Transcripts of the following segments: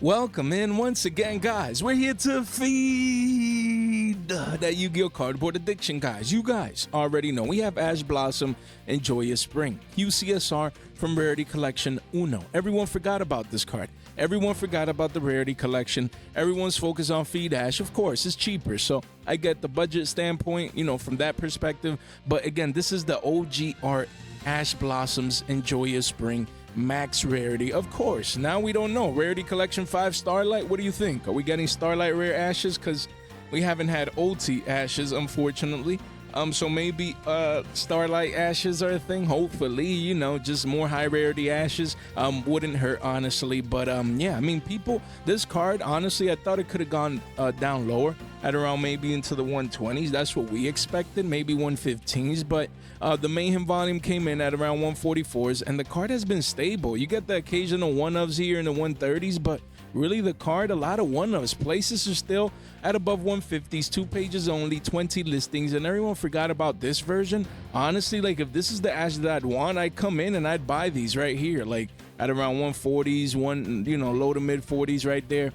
Welcome in once again, guys. We're here to feed that Yu-Gi-Oh cardboard addiction, guys. You guys already know we have Ash Blossom and Joyous Spring, UCSR from Rarity Collection Uno. Everyone forgot about this card. Everyone forgot about the Rarity Collection. Everyone's focused on Feed Ash. Of course, it's cheaper, so I get the budget standpoint, from that perspective. But again, this is the OG art, Ash Blossoms and Joyous Spring. Max rarity, of course. Now we don't know. Rarity Collection 5 Starlight. What do you think? Are we getting Starlight Rare Ashes? Because we haven't had OT Ashes, unfortunately. So maybe Starlight Ashes are a thing. Hopefully, just more high rarity Ashes. Wouldn't hurt, honestly. But yeah, I mean, people, this card, honestly, I thought it could have gone down lower at around maybe into the 120s. That's what we expected, maybe 115s. But the Mayhem volume came in at around 144s, and the card has been stable. You get the occasional one-ofs here in the 130s, but really the card, a lot of one-ofs. Places are still at above 150s, 2 pages only, 20 listings, and everyone forgot about this version. Honestly, like, if this is the Ash that I'd want, I'd come in and I'd buy these right here, like at around 140s, low to mid 40s right there.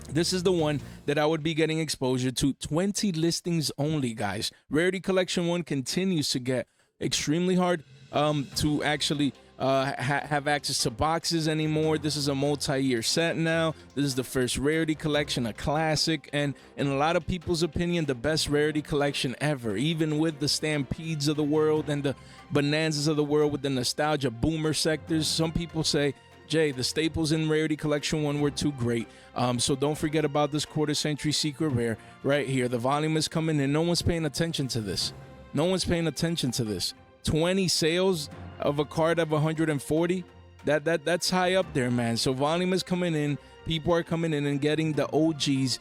This is the one that I would be getting exposure to. 20 listings only, guys. Rarity Collection 1 continues to get extremely hard to actually have access to boxes anymore. This is a multi-year set now. This is the first Rarity Collection, a classic, and in a lot of people's opinion, the best Rarity Collection ever. Even with the Stampedes of the world and the Bonanzas of the world with the nostalgia boomer sectors, some people say, Jay, the staples in Rarity Collection 1 were too great. So don't forget about this quarter-century secret rare right here. The volume is coming in. No one's paying attention to this. No one's paying attention to this. 20 sales of a card of 140. That's high up there, man. So volume is coming in. People are coming in and getting the OGs,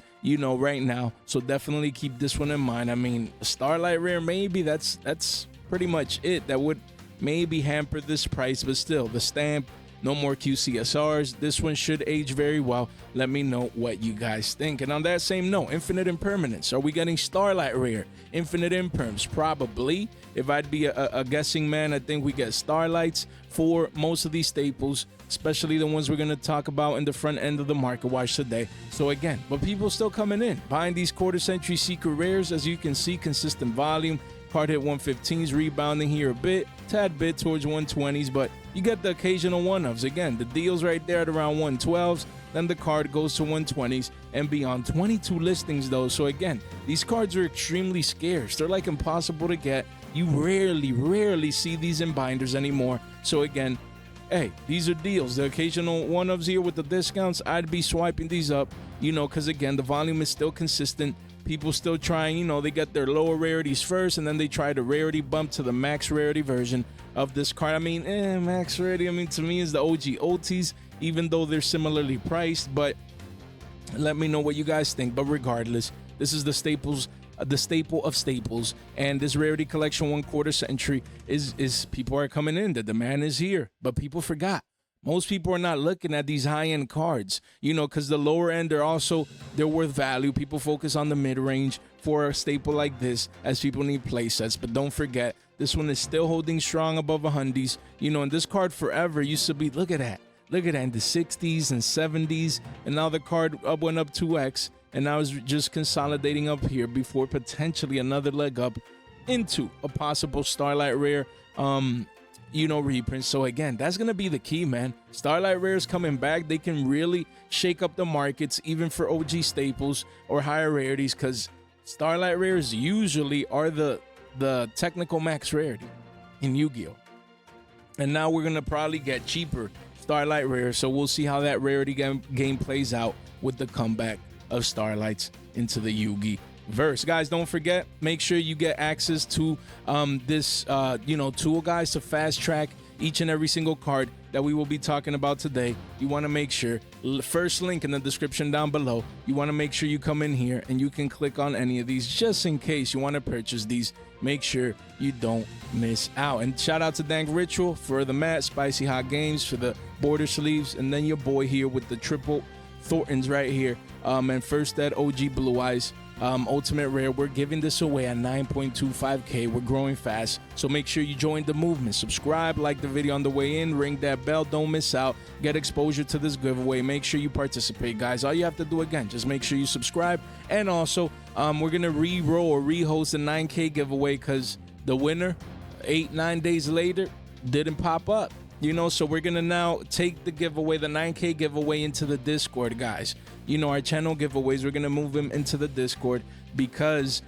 right now. So definitely keep this one in mind. I mean, Starlight Rare, maybe that's pretty much it. That would maybe hamper this price, but still, the stamp. No more QCSRs. This one should age very well. Let me know what you guys think. And on that same note, Infinite Impermanence. Are we getting Starlight Rare? Infinite Imperms? Probably. If I'd be a guessing man, I think we get Starlights for most of these staples, especially the ones we're going to talk about in the front end of the market watch today. So again, but people still coming in, buying these quarter-century secret rares. As you can see, consistent volume. Card hit 115s, rebounding here a tad bit towards 120s, but you get the occasional one-ofs. Again, the deal's right there at around 112s, then the card goes to 120s and beyond. 22 listings though, so again, these cards are extremely scarce. They're like impossible to get. You rarely see these in binders anymore. So again, hey, these are deals. The occasional one-ofs here with the discounts, I'd be swiping these up, because again, the volume is still consistent. People still trying, they get their lower rarities first, and then they try the rarity bump to the max rarity version of this card. I mean, max rarity, to me is the OG OTs, even though they're similarly priced. But let me know what you guys think. But regardless, this is the staples, the staple of staples, and this Rarity Collection 1 quarter century is people are coming in. The demand is here, but people forgot. Most people are not looking at these high-end cards, because the lower end, they're worth value. People focus on the mid-range for a staple like this, as people need play sets. But don't forget, this one is still holding strong above 100s. And this card forever used to be, look at that, in the 60s and 70s. And now the card went up 2x, and now it's just consolidating up here before potentially another leg up into a possible Starlight Rare reprint. So again, that's gonna be the key, man. Starlight Rares coming back, they can really shake up the markets, even for OG staples or higher rarities, because Starlight Rares usually are the technical max rarity in Yu-Gi-Oh. And now we're gonna probably get cheaper Starlight Rares, so we'll see how that rarity game plays out with the comeback of Starlights into the Yu-Gi verse. Guys, don't forget, make sure you get access to this tool, guys, to fast track each and every single card that we will be talking about today. You want to make sure, first link in the description down below, you want to make sure you come in here and you can click on any of these just in case you want to purchase these. Make sure you don't miss out. And shout out to Dank Ritual for the mat, Spicy Hot Games for the border sleeves, and then your boy here with the triple Thorntons right here. And first that OG Blue Eyes ultimate rare. We're giving this away at 9.25K. We're growing fast, so make sure you join the movement. Subscribe, like the video on the way in, ring that bell, don't miss out, get exposure to this giveaway. Make sure you participate, guys. All you have to do, again, just make sure you subscribe. And also we're gonna re-roll or rehost a 9K giveaway because the winner 8-9 days later didn't pop up, you know. So we're gonna now take the giveaway, the 9K giveaway, into the Discord, guys. You know, our channel giveaways, we're gonna move them into the Discord because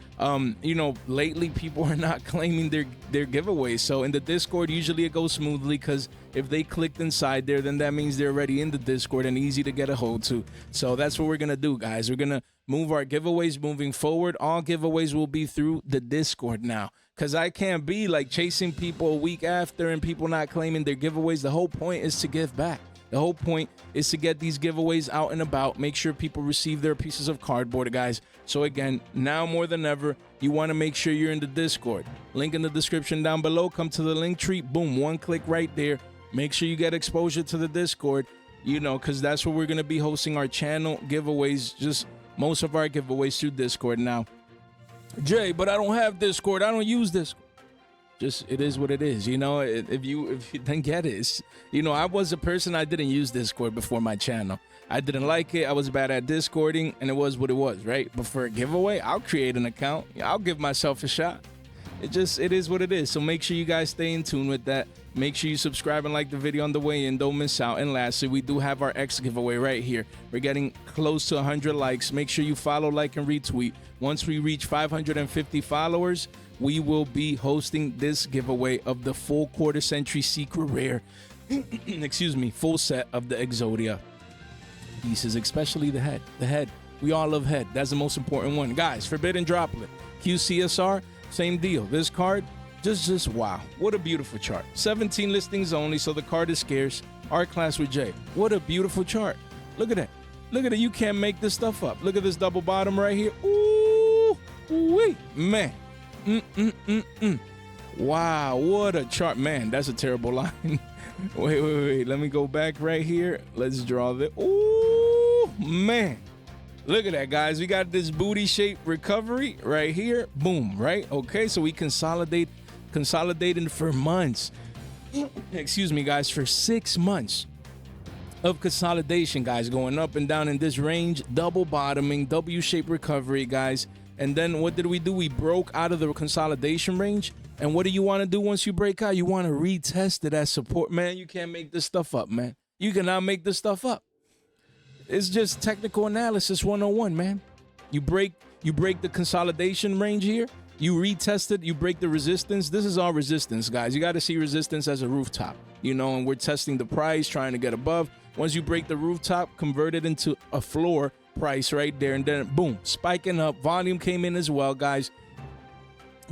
you know, lately people are not claiming their giveaways. So in the Discord, usually it goes smoothly because if they clicked inside there, then that means they're already in the Discord and easy to get a hold to. So that's what we're gonna do, guys. We're gonna move our giveaways moving forward. All giveaways will be through the Discord now, because I can't be like chasing people a week after and people not claiming their giveaways. The whole point is to give back. The whole point is to get these giveaways out and about, make sure people receive their pieces of cardboard, guys. So again, now more than ever, you want to make sure you're in the Discord. Link in the description down below. Come to the link tree, boom, one click right there. Make sure you get exposure to the Discord, you know, because that's where we're going to be hosting our channel giveaways, just most of our giveaways through Discord. Now, Jay, but I don't have Discord. I don't use Discord. Just, it is what it is, you know. If you then get it, it's, you know, I was a person, I didn't use Discord before my channel. I didn't like it. I was bad at Discording, and it was what it was, right? But for a giveaway, I'll create an account. I'll give myself a shot. It is what it is. So make sure you guys stay in tune with that. Make sure you subscribe and like the video on the way in. Don't miss out. And lastly, we do have our X giveaway right here. We're getting close to 100 likes. Make sure you follow, like, and retweet. Once we reach 550 followers, we will be hosting this giveaway of the full quarter century secret rare, excuse me, full set of the Exodia pieces, especially the head. The head. We all love head. That's the most important one. Guys, Forbidden Droplet, QCSR, same deal. This card, just wow. What a beautiful chart. 17 listings only, so the card is scarce. Art class with J. What a beautiful chart. Look at that. Look at it. You can't make this stuff up. Look at this double bottom right here. Ooh, wee, man. Wow, what a chart. Man, that's a terrible line. wait, let me go back right here. Let's draw this. Ooh, man, look at that, guys. We got this booty shape recovery right here. Boom, right? Okay, so we consolidated for months. Excuse me, guys, for 6 months of consolidation, guys, going up and down in this range, double bottoming, W-shaped recovery, guys. And then what did we do? We broke out of the consolidation range. And what do you want to do once you break out? You want to retest it as support. Man, you can't make this stuff up, man. You cannot make this stuff up. It's just technical analysis 101, man. You break the consolidation range here. You retest it. You break the resistance. This is all resistance, guys. You got to see resistance as a rooftop, you know, and we're testing the price, trying to get above. Once you break the rooftop, convert it into a floor price right there, and then boom, spiking up. Volume came in as well, guys.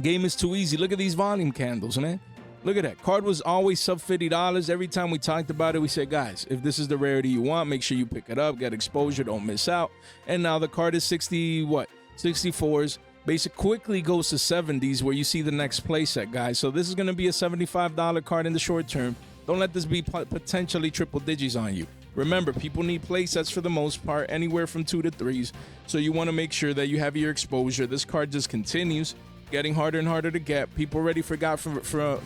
Game is too easy. Look at these volume candles, man. Look at that. Card was always sub $50. Every time we talked about it, we said, guys, if this is the rarity you want, make sure you pick it up, get exposure, don't miss out. And now the card is 64s. Basic quickly goes to 70s, where you see the next playset, guys. So this is going to be a $75 card in the short term. Don't let this be potentially triple digits on you. Remember, people need play sets for the most part, anywhere from 2 to 3s. So you want to make sure that you have your exposure. This card just continues getting harder and harder to get. People already forgot from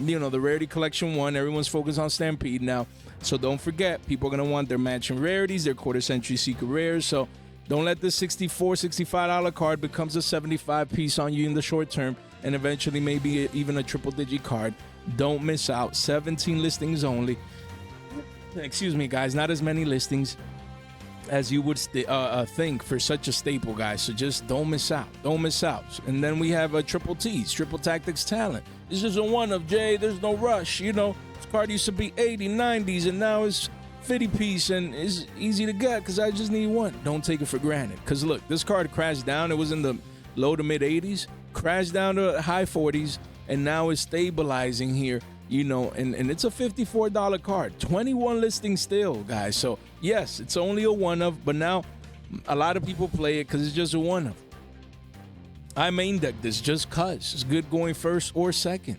you know, the Rarity Collection 1. Everyone's focused on Stampede now. So don't forget, people are going to want their matching rarities, their quarter century secret rares. So don't let this $64, $65 card becomes a 75 piece on you in the short term, and eventually maybe even a triple digit card. Don't miss out. 17 listings only. Excuse me, guys. Not as many listings as you would think for such a staple, guys. So just don't miss out. Don't miss out. And then we have a triple T's, Triple Tactics Talent. This is a one of Jay. There's no rush. You know, this card used to be 80, 90s, and now it's 50 piece, and it's easy to get because I just need one. Don't take it for granted. Because look, this card crashed down. It was in the low to mid 80s, crashed down to high 40s, and now it's stabilizing here. You know, and it's a $54 card, 21 listings still, guys. So yes, it's only a one of, but now a lot of people play it because it's just a one of. I main deck this just cause it's good going first or second.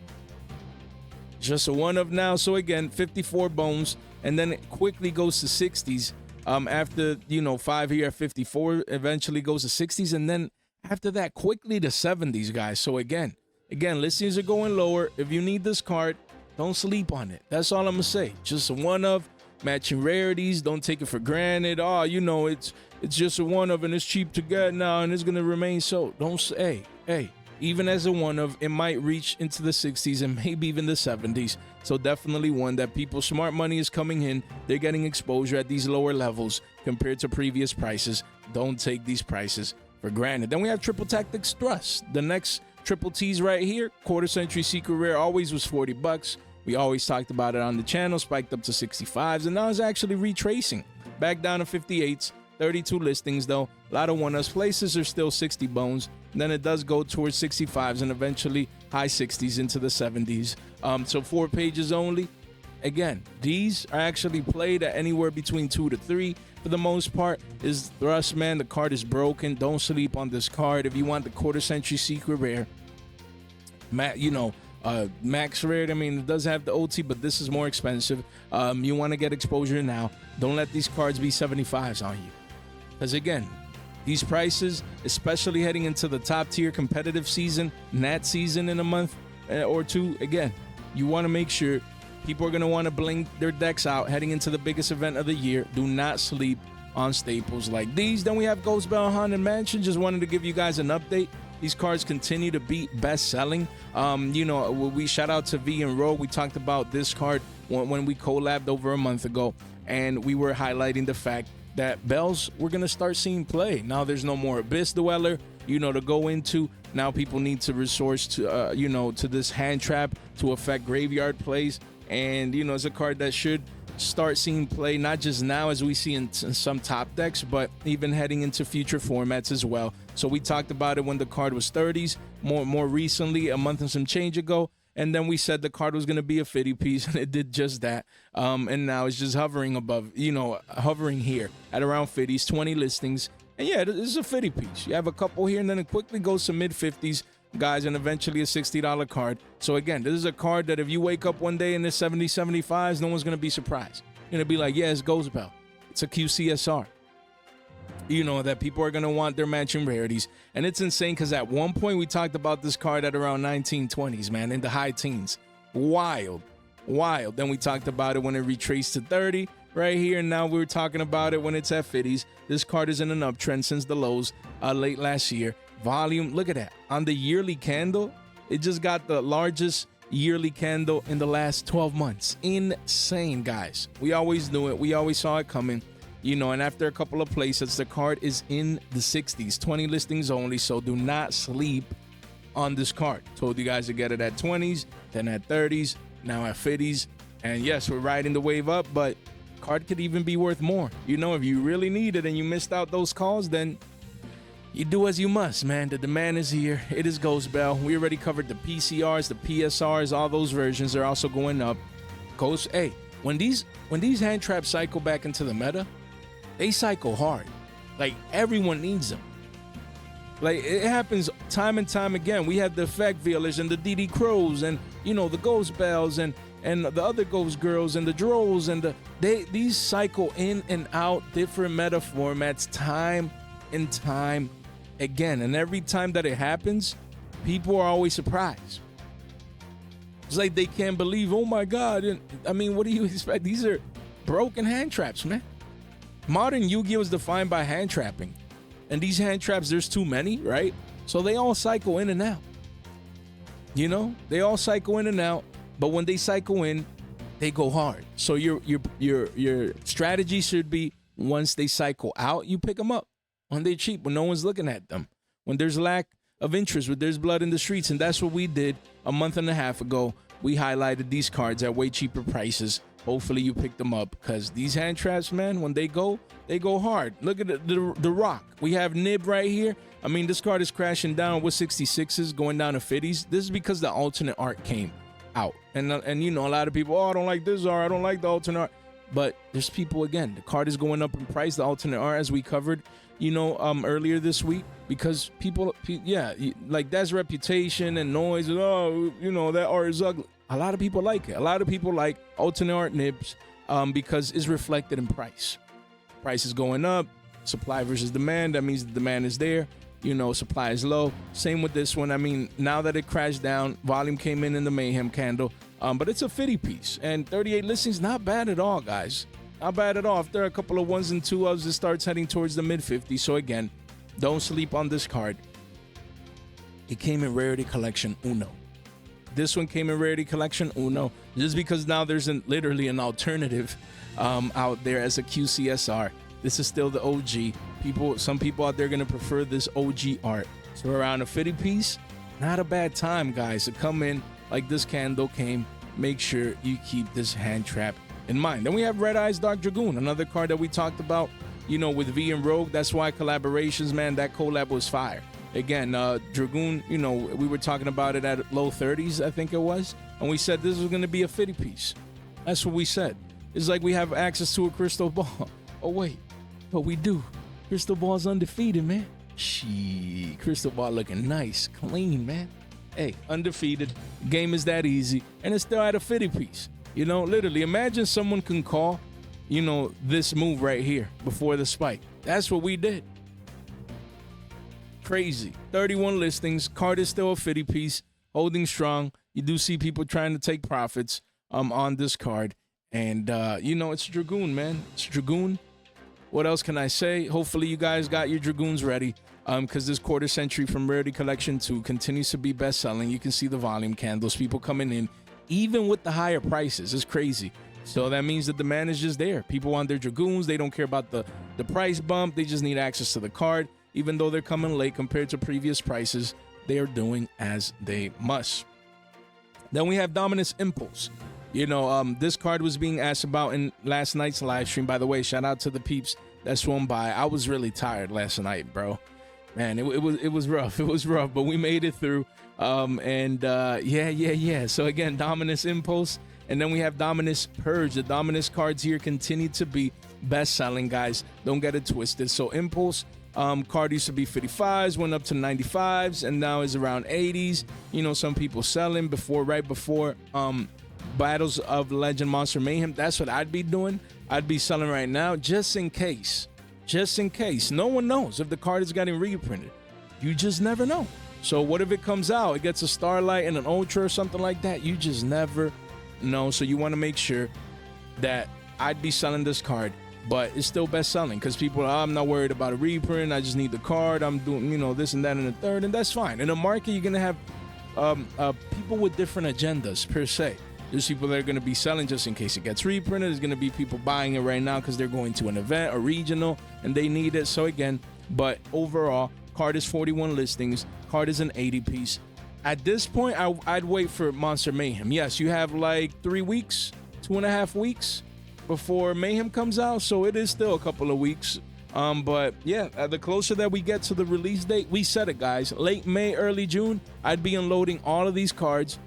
Just a one of now. So again, 54 bones, and then it quickly goes to 60s. After, you know, 5 here at 54, eventually goes to 60s, and then After that, quickly to 70s, guys. So again, listings are going lower. If you need this card, don't sleep on it. That's all I'm gonna say. Just a one of, matching rarities. Don't take it for granted. Oh, it's just a one of and it's cheap to get now and it's gonna remain so. Don't say, hey, even as a one of, it might reach into the 60s and maybe even the 70s. So definitely one that people, smart money is coming in. They're getting exposure at these lower levels compared to previous prices. Don't take these prices for granted. Then we have Triple Tactics Thrust. The next Triple T's right here, quarter century secret rare, always was $40. We always talked about it on the channel, spiked up to 65s, and now it's actually retracing back down to 58s. 32 listings though. A lot of one-us places are still 60 bones. And then it does go towards 65s and eventually high 60s into the 70s. So 4 pages only. Again, these are actually played at anywhere between 2 to 3. For the most part, is Thrust, man. The card is broken. Don't sleep on this card. If you want the quarter century secret rare, max rare, I mean, it does have the OT, but this is more expensive. You want to get exposure now. Don't let these cards be 75s on you. Because again, these prices, especially heading into the top tier competitive season, Nat season in a month or two, again, you want to make sure people are going to want to bling their decks out heading into the biggest event of the year. Do not sleep on staples like these. Then we have Ghost Bell Haunted Mansion. Just wanted to give you guys an update. These cards continue to be best-selling. We shout out to V and Rogue. We talked about this card when we collabed over a month ago, and we were highlighting the fact that Bells we're going to start seeing play. Now there's no more Abyss Dweller, to go into. Now people need to resource to, to this hand trap to affect graveyard plays. And, it's a card that should start seeing play, not just now as we see in some top decks, but even heading into future formats as well. So we talked about it when the card was 30s, more recently, a month and some change ago. And then we said the card was going to be a 50 piece, and it did just that. And now it's just hovering above, hovering here at around 50s, 20 listings. And yeah, this is a 50 piece. You have a couple here, and then it quickly goes to mid 50s, guys, and eventually a $60 card. So again, this is a card that if you wake up one day and there's 70, 75s, no one's going to be surprised. You're going to be like, yeah, it's Ghost Bell. It's a QCSR. That people are going to want their matching rarities. And it's insane because at one point we talked about this card at around 1920s, man, in the high teens. Wild. Then we talked about it when it retraced to 30 right here. And now we're talking about it when it's at 50s. This card is in an uptrend since the lows late last year. Volume, look at that. On the yearly candle, it just got the largest yearly candle in the last 12 months. Insane, guys. We always knew it. We always saw it coming. And after a couple of playsets, the card is in the 60s, 20 listings only. So do not sleep on this card. Told you guys to get it at 20s, then at 30s, now at 50s. And yes, we're riding the wave up, but card could even be worth more. If you really need it and you missed out those calls, then you do as you must, man. The demand is here. It is Ghost Bell. We already covered the PCRs, the PSRs, all those versions are also going up. Hey, when these hand traps cycle back into the meta, they cycle hard. Like, everyone needs them. Like, it happens time and time again. We had the Effect Veilers and the DD Crows and, the Ghost Bells and the other Ghost Girls and the Drolls and these cycle in and out different meta formats time and time again. And every time that it happens, people are always surprised. It's like they can't believe, oh my God. And, I mean, what do you expect? These are broken hand traps, man. Modern Yu-Gi-Oh is defined by hand trapping. And these hand traps, there's too many, right? So they all cycle in and out. They all cycle in and out, but when they cycle in, they go hard. So your strategy should be, once they cycle out, you pick them up. When they're cheap, when no one's looking at them. When there's lack of interest, when there's blood in the streets. And that's what we did a month and a half ago. We highlighted these cards at way cheaper prices. Hopefully you picked them up, because these hand traps, man, when they go hard. Look at the Rock. We have Nib right here. I mean, this card is crashing down with 66s, going down to 50s. This is because the alternate art came out. And a lot of people, I don't like this art. I don't like the alternate art. But there's people, again, the card is going up in price, the alternate art, as we covered, earlier this week, because people, like, that's reputation and noise. And, that art is ugly. A lot of people like it. A lot of people like alternate art nibs because it's reflected in price. Price is going up, supply versus demand. That means the demand is there. supply is low. Same with this one. I mean, now that it crashed down, volume came in the Mayhem candle. But it's a 50 piece, and 38 listings, not bad at all, guys. Not bad at all. If there are a couple of ones and two ofs, it starts heading towards the mid 50s. So again, don't sleep on this card. It came in Rarity Collection Uno. This one came in Rarity Collection Uno, just because now there's literally an alternative out there as a QCSR. This is still the OG. Some people out there are going to prefer this OG art. So around a 50 piece, not a bad time, guys, to come in like this candle came. Make sure you keep this hand trap in mind. Then we have Red Eyes Dark Dragoon, another card that we talked about, with V and Rogue. That's why collaborations, man, that collab was fire. Again, Dragoon, we were talking about it at low 30s, I think it was. And we said this was going to be a 50 piece. That's what we said. It's like we have access to a crystal ball. Oh, wait. But we do. Crystal Ball's undefeated, man. Crystal Ball looking nice, clean, man. Hey, undefeated. Game is that easy. And it's still at a 50 piece. Literally, imagine someone can call, this move right here before the spike. That's what we did. Crazy. 31 listings. Card is still a 50 piece. Holding strong. You do see people trying to take profits on this card. And, it's Dragoon, man. It's Dragoon. What else can I say? Hopefully you guys got your Dragoons ready, because this quarter century from Rarity Collection 2 continues to be best-selling. You can see the volume candles, people coming in, even with the higher prices. It's crazy. So that means the demand is just there. People want their Dragoons. They don't care about the price bump. They just need access to the card. Even though they're coming late compared to previous prices, they are doing as they must. Then we have Dominus Impulse. This card was being asked about in last night's live stream. By the way, shout out to the peeps that swung by. I was really tired last night, bro. Man, it was rough. It was rough, but we made it through. Yeah. So again, Dominus Impulse, and then we have Dominus Purge. The Dominus cards here continue to be best-selling, guys. Don't get it twisted. So Impulse card used to be 55s, went up to 95s, and now is around 80s. Some people selling right before Battles of Legend Monster Mayhem. That's what I'd be doing. I'd be selling right now just in case. No one knows if the card is getting reprinted. You just never know. So what if it comes out, it gets a Starlight and an Ultra or something like that? You just never know. So you want to make sure that I'd be selling this card, but it's still best selling because people are, I'm not worried about a reprint. I just need the card. I'm doing, this and that and the third, and that's fine. In a market, you're going to have people with different agendas per se. There's people that are going to be selling just in case it gets reprinted. There's going to be people buying it right now because they're going to an event, a regional, and they need it. So again, but overall, card is 41 listings. Card is an 80 piece. At this point, I'd wait for Monster Mayhem. Yes, you have like 3 weeks, 2.5 weeks before Mayhem comes out. So it is still a couple of weeks. But yeah, the closer that we get to the release date, we said it, guys. Late May, early June, I'd be unloading all of these cards,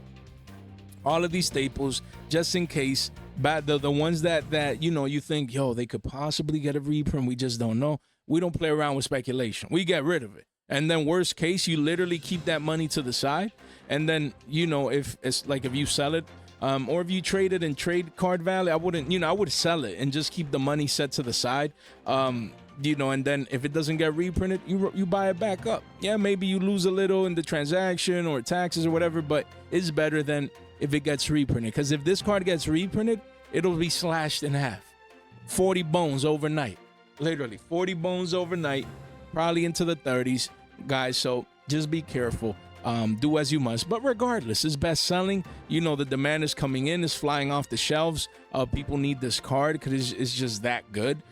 all of these staples, just in case. The ones that you think, they could possibly get a reprint, we just don't know. We don't play around with speculation. We get rid of it. And then worst case, you literally keep that money to the side. And then, if it's like if you sell it, or if you trade it in trade card value, I wouldn't, I would sell it and just keep the money set to the side. And then if it doesn't get reprinted, you buy it back up. Yeah, maybe you lose a little in the transaction or taxes or whatever, but it's better than if it gets reprinted. Because if this card gets reprinted, it'll be slashed in half. 40 bones overnight. Literally 40 bones overnight, probably into the 30s, guys. So just be careful. Do as you must. But regardless, it's best selling. The demand is coming in, it's flying off the shelves. People need this card because it's just that good.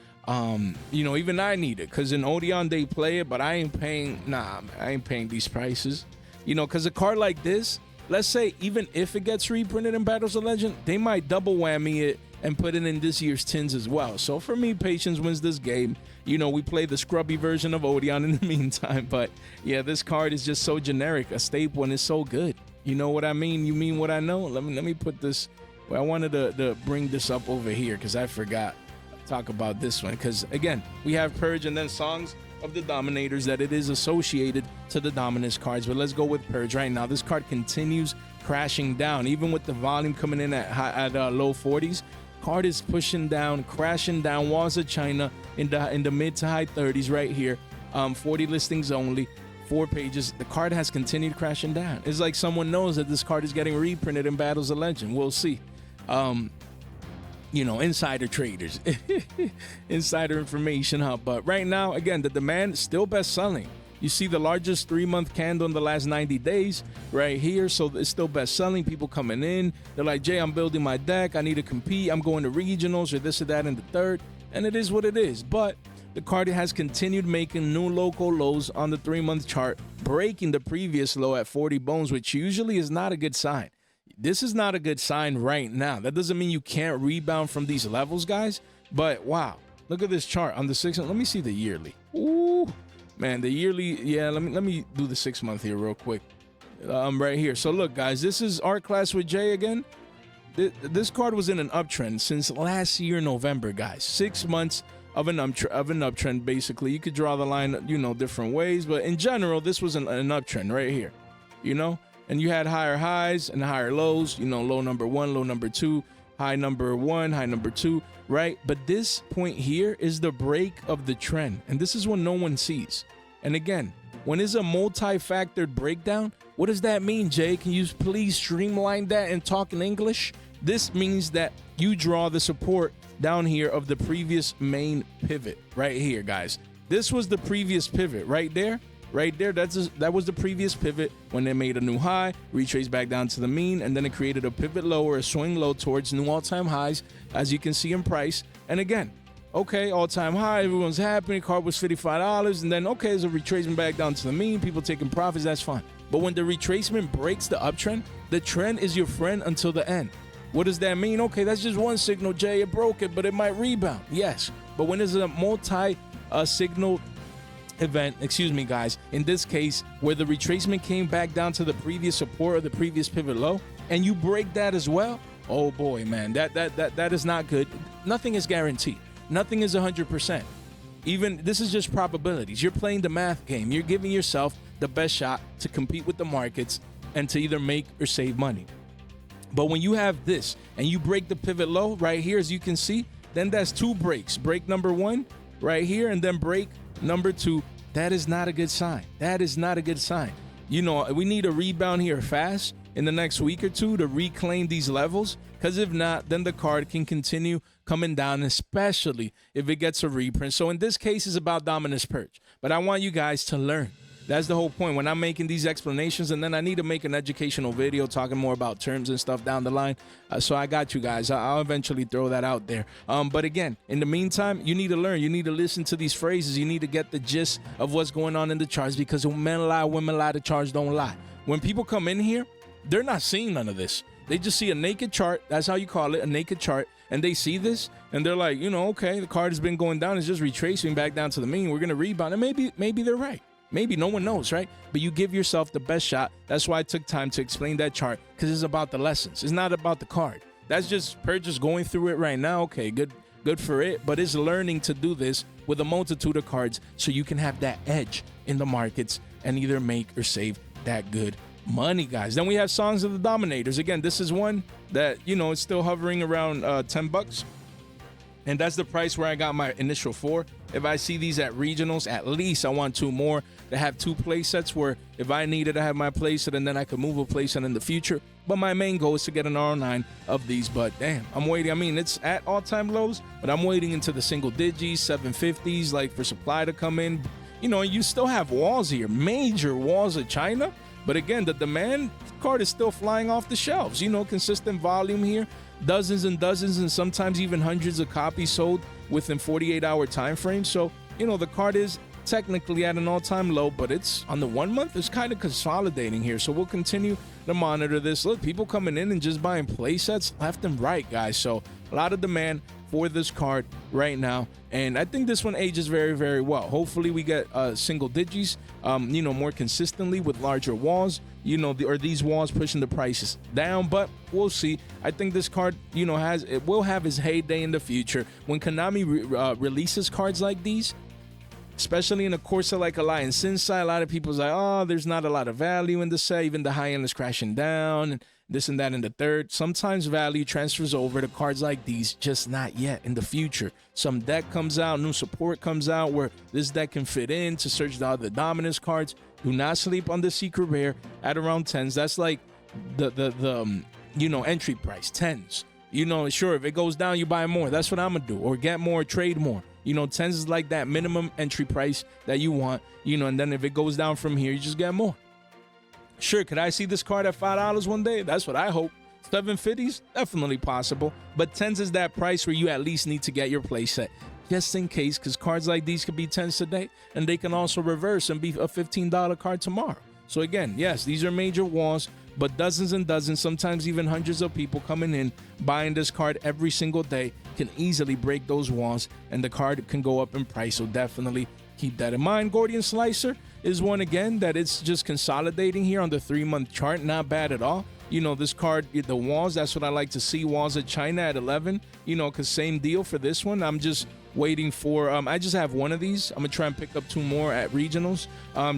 Even I need it because in Odeon they play it, but I ain't paying these prices. Because a card like this, let's say even if it gets reprinted in Battles of Legend, they might double whammy it and put it in this year's tins as well. So for me, patience wins this game. We play the scrubby version of Odeon in the meantime. But yeah, this card is just so generic. A staple and it's so good. You know what I mean? You mean what I know? Let me put this. Well, I wanted to bring this up over here because I forgot to talk about this one. Because again, we have Purge and then Songs of the Dominators that it is associated to the Dominus cards. But let's go with Purge right now. This card continues crashing down, even with the volume coming in at low 40s. Card is pushing down, crashing down. Walls of China in the mid to high 30s right here. 40 listings only. 4 pages. The card has continued crashing down. It's like someone knows that this card is getting reprinted in Battles of Legend. We'll see. You know, insider traders, insider information, huh? But right now, again, the demand still best selling. You see the largest 3-month candle in the last 90 days right here. So it's still best selling. People coming in. They're like, Jay, I'm building my deck. I need to compete. I'm going to regionals or this or that in the third. And it is what it is. But the card has continued making new local lows on the 3-month chart, breaking the previous low at 40 bones, which usually is not a good sign. This is not a good sign right now. That doesn't mean you can't rebound from these levels, guys. But wow, look at this chart on the 6 month. Let me see the yearly. Ooh, man, the yearly. Yeah, let me do the 6 month here real quick. Right here. So look, guys, this is Art Class with Jay again. This card was in an uptrend since last year, November, guys. 6 months of an uptrend, basically. You could draw the line, you know, different ways, but in general, this was an uptrend right here, you know. And you had higher highs and higher lows, you know, low number 1, low number 2, high number 1, high number 2, right? But this point here is the break of the trend. And this is what no one sees. And again, when it's a multi-factored breakdown, what does that mean, Jay? Can you please streamline that and talk in English? This means that you draw the support down here of the previous main pivot right here, guys. This was the previous pivot right there. Right there, that was the previous pivot when they made a new high, retraced back down to the mean, and then it created a pivot low or a swing low towards new all-time highs, as you can see in price. And again, okay, all-time high, everyone's happy, card was $55, and then, okay, there's a retracement back down to the mean, people taking profits, that's fine. But when the retracement breaks the uptrend, the trend is your friend until the end. What does that mean? Okay, that's just one signal, Jay, it broke it, but it might rebound. Yes, but when there's a multi-signal event, excuse me, guys, in this case where the retracement came back down to the previous support or the previous pivot low, and you break that as well, oh boy, man, that is not good. Nothing is guaranteed. Nothing is 100%. Even this is just probabilities. You're playing the math game. You're giving yourself the best shot to compete with the markets and to either make or save money. But when you have this and you break the pivot low right here, as you can see, then that's 2 breaks. Break number 1 right here, and then break number 2. That is not a good sign. That is not a good sign. You know, we need a rebound here fast in the next week or 2 to reclaim these levels, because if not, then the card can continue coming down, especially if it gets a reprint. So in this case, it's about dominance purge. But I want you guys to learn. That's the whole point when I'm making these explanations, and then I need to make an educational video talking more about terms and stuff down the line. So I got you guys. I'll eventually throw that out there. But again, in the meantime, you need to learn. You need to listen to these phrases. You need to get the gist of what's going on in the charts, because when men lie, women lie, the charts don't lie. When people come in here, they're not seeing none of this. They just see a naked chart. That's how you call it, a naked chart. And they see this, and they're like, you know, okay, the card has been going down. It's just retracing back down to the mean. We're going to rebound. And maybe they're right. Maybe, no one knows, right? But you give yourself the best shot. That's why I took time to explain that chart, because it's about the lessons. It's not about the card. That's just just going through it right now. Okay, good for it. But it's learning to do this with a multitude of cards so you can have that edge in the markets and either make or save that good money, guys. Then we have Songs of the Dominators. Again, this is one that, you know, it's still hovering around $10. And that's the price where I got my initial 4. If I see these at regionals, at least I want 2 more to have 2 play sets, where if I needed to have my play set and then I could move a play set in the future. But my main goal is to get an R9 of these. But damn, I'm waiting. I mean, it's at all-time lows, but I'm waiting into the single digits, 750s, like for supply to come in. You know, you still have walls here, major walls of China. But again, the demand card is still flying off the shelves. You know, consistent volume here. Dozens and dozens and sometimes even hundreds of copies sold within 48-hour time frame. So, you know, the card is technically at an all-time low, but it's on the 1 month, it's kind of consolidating here. So we'll continue to monitor this. Look, people coming in and just buying play sets left and right, guys. So a lot of demand for this card right now, and I think this one ages very, very well. Hopefully we get single digits, you know, more consistently with larger walls, you know, or these walls pushing the prices down, but we'll see. I think this card, you know, will have its heyday in the future. When Konami releases cards like these, especially in a core set like Alliance Inside, a lot of people's like, oh, there's not a lot of value in the set, even the high end is crashing down, and this and that in the third. Sometimes value transfers over to cards like these, just not yet. In the future, some deck comes out, new support comes out where this deck can fit in to search the other dominance cards. Do not sleep on the secret rare at around 10s. That's like the entry price, 10s. Sure, if it goes down, you buy more. That's what I'm gonna do, or get more, trade more. 10s is like that minimum entry price that you want. And then if it goes down from here, you just get more. Sure, could I see this card at $5 one day? That's what I hope. 750s, definitely possible. But 10s is that price where you at least need to get your play set, just in case, because cards like these could be 10s today, and they can also reverse and be a $15 card tomorrow. So again, yes, these are major walls, but dozens and dozens, sometimes even hundreds of people coming in, buying this card every single day can easily break those walls, and the card can go up in price. So definitely keep that in mind. Gordian Slicer is one, again, that it's just consolidating here on the 3-month chart. Not bad at all. This card, the walls, that's what I like to see. Walls of China at 11, because same deal for this one. I'm just waiting for, I just have one of these. I'm going to try and pick up 2 more at regionals,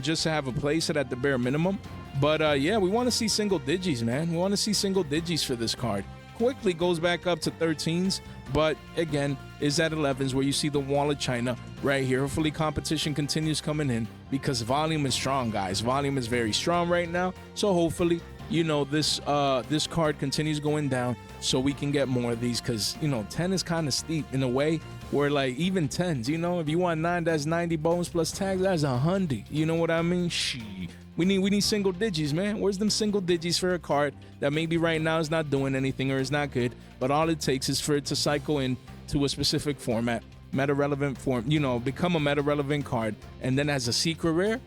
just to have a play set at the bare minimum. But yeah, we want to see single digits, man. We want to see single digits for this card. Quickly goes back up to 13s, but again, is at 11s where you see the wall of China right here. Hopefully competition continues coming in because volume is strong, guys. Volume is very strong right now. So hopefully, this card continues going down so we can get more of these, because 10 is kind of steep in a way where, like, even 10s, if you want 9, that's 90 bones plus tags, that's 100. You know what I mean? We need single digits, man. Where's them single digits for a card that maybe right now is not doing anything or is not good, but all it takes is for it to cycle into a specific format, meta-relevant form, become a meta-relevant card, and then as a secret rare,